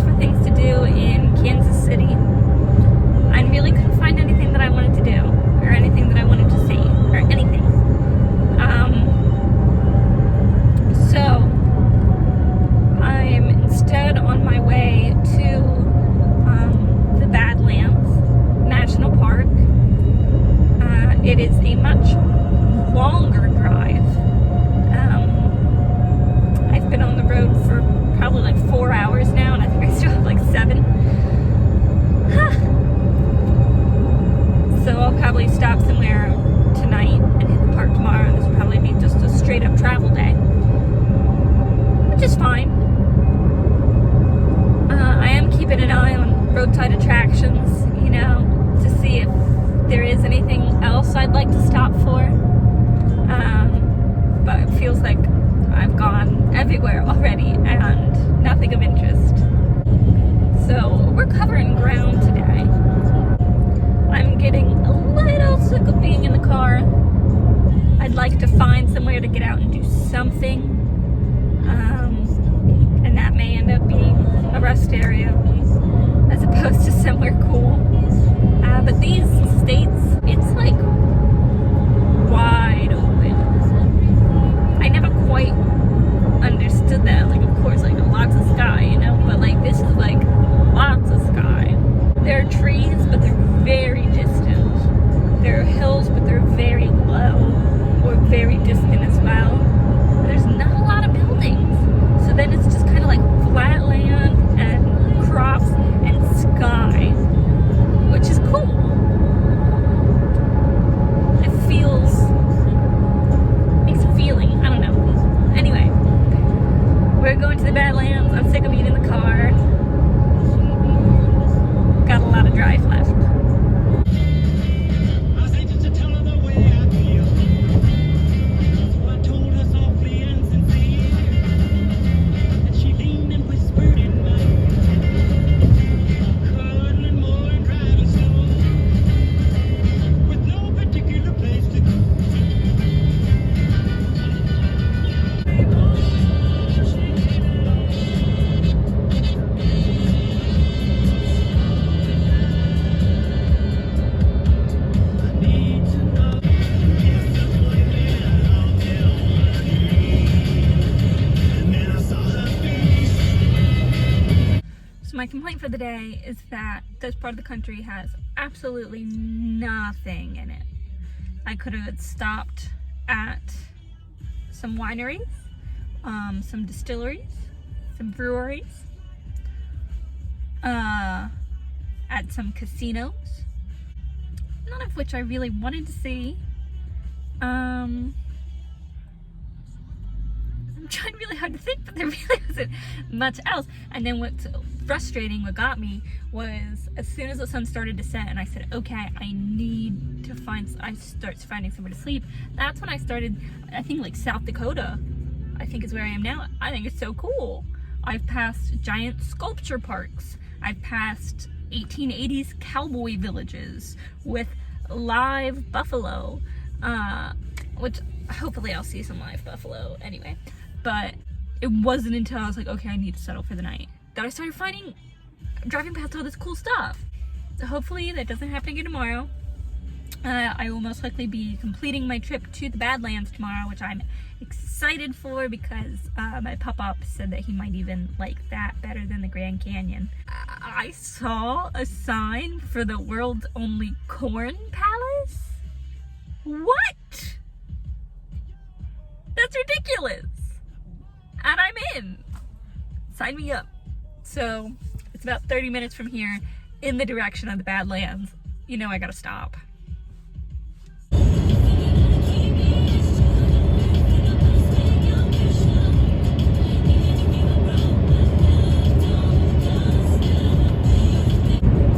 for things to do in Kansas City. I really couldn't find anything that I wanted to do, or anything that I wanted to see, or anything. So I'm instead on my way to the Badlands National Park. It is a much longer drive. I've been on the road for probably like 4 hours now, and I think I still have like 7. So I'll probably stop somewhere tonight and hit the park tomorrow, and this will probably be just a straight up travel day, which is fine. I am keeping an eye on roadside attractions, you know, to see if there is anything else I'd like to stop for. But it feels like I've gone everywhere already and nothing of interest. So we're covering ground today. I'm getting a little sick of being in the car. I'd like to find somewhere to get out and do something. And that may end up being a rest area as opposed to somewhere cool. But these states, it's like wide open. I never quite understood that. Like, of course, like lots of sky, you know, but like this is like lots of sky. There are trees, but they're very distant. There are hills, but they're very low or very distant as well. There's not a lot of buildings. So then it's just kind of like flat land and crops and sky, which is cool. It makes a feeling, I don't know. Anyway, we're going to the Badlands. I'm sick of being in the car. Got a lot of drive left. My complaint for the day is that this part of the country has absolutely nothing in it. I could have stopped at some wineries, some distilleries, some breweries, at some casinos, none of which I really wanted to see. I'm trying really hard to think, but there really wasn't much else. And then what's frustrating, what got me, was as soon as the sun started to set and I said, okay, I need to start finding somewhere to sleep. That's when I started, I think like South Dakota, I think is where I am now. I think it's so cool. I've passed giant sculpture parks. I've passed 1880s cowboy villages with live buffalo, which hopefully I'll see some live buffalo anyway. But it wasn't until I was like, okay, I need to settle for the night, that I started driving past all this cool stuff. So hopefully that doesn't happen again tomorrow. I will most likely be completing my trip to the Badlands tomorrow, which I'm excited for because my pop-up said that he might even like that better than the Grand Canyon. I saw a sign for the world's only corn palace? What? That's ridiculous. And I'm in. Sign me up. So it's about 30 minutes from here in the direction of the Badlands. You know I gotta stop.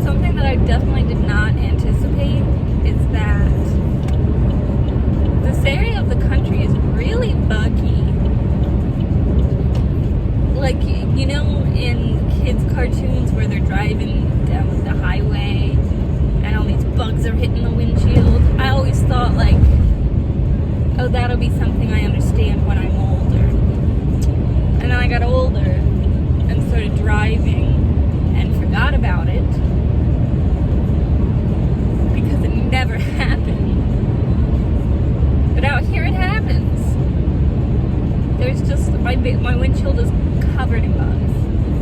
Something that I definitely did not anticipate is that this area of the country is really buggy. Like, you know, in kids' cartoons where they're driving down the highway and all these bugs are hitting the windshield, I always thought like, oh, that'll be something I understand when I'm older. And then I got older and started driving, about it because it never happened. But out here it happens. There's just, my windshield is covered in bugs.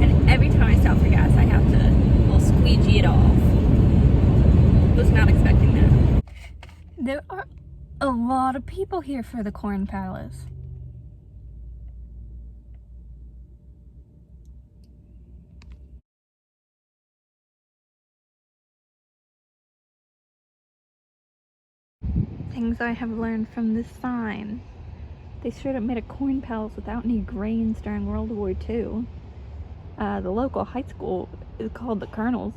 And every time I stop for gas, I have to, well, squeegee it off. Was not expecting that. There are a lot of people here for the Corn Palace. Things I have learned from this sign. They straight up made a corn palace without any grains during World War II. The local high school is called the Colonels.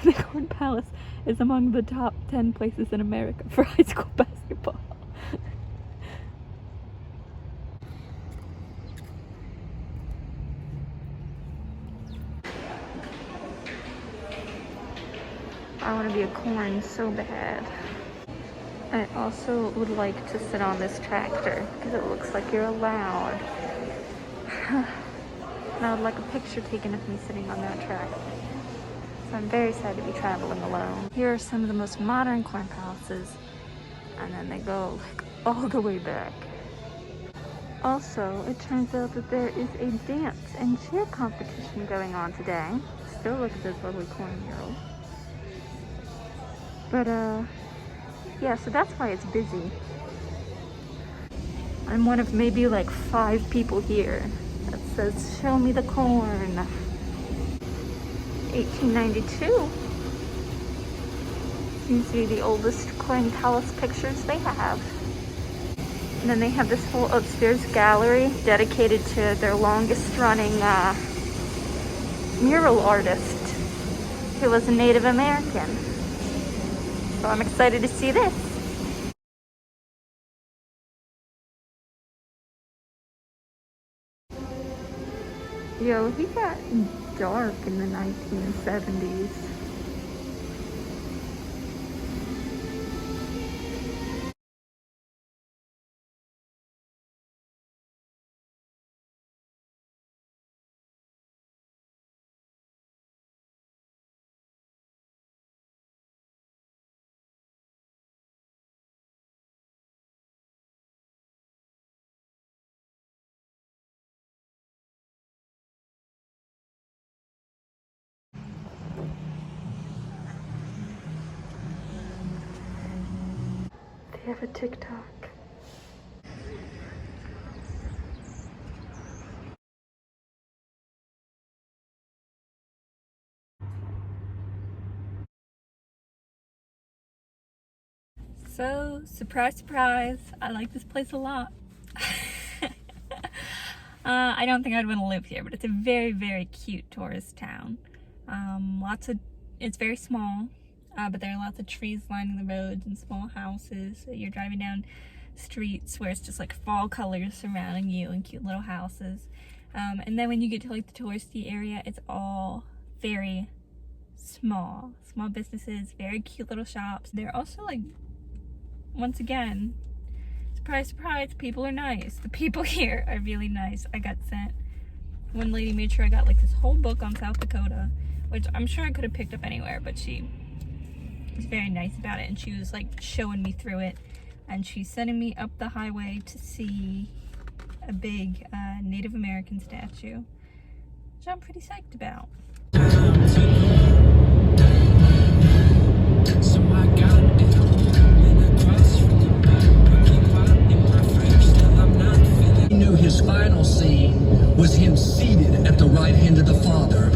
The Corn Palace is among the top 10 places in America for high school basketball. I want to be a corn so bad. I also would like to sit on this tractor because it looks like you're allowed. And I would like a picture taken of me sitting on that tractor. So I'm very sad to be traveling alone. Here are some of the most modern corn palaces, and then they go like all the way back. Also, it turns out that there is a dance and cheer competition going on today. Still look at those lovely corn murals. But yeah, so that's why it's busy. I'm one of maybe like 5 people here that says, "Show me the corn." 1892 seems to be the oldest corn palace pictures they have. And then they have this whole upstairs gallery dedicated to their longest running mural artist, who was a Native American. So I'm excited to see this. Yo, he got dark in the 1970s. They have a TikTok. So, surprise, surprise, I like this place a lot. I don't think I'd want to live here, but it's a very, very cute tourist town. It's very small. But there are lots of trees lining the roads and small houses. You're driving down streets where it's just like fall colors surrounding you and cute little houses. And then when you get to like the touristy area, it's all very small businesses, very cute little shops. They're also like, once again, surprise, surprise, people are nice. The people here are really nice. I got sent, one lady made sure I got like this whole book on South Dakota, which I'm sure I could have picked up anywhere, but she was very nice about it, and she was like showing me through it, and she's sending me up the highway to see a big Native American statue, which I'm pretty psyched about. He knew his final scene was him seated at the right hand of the Father,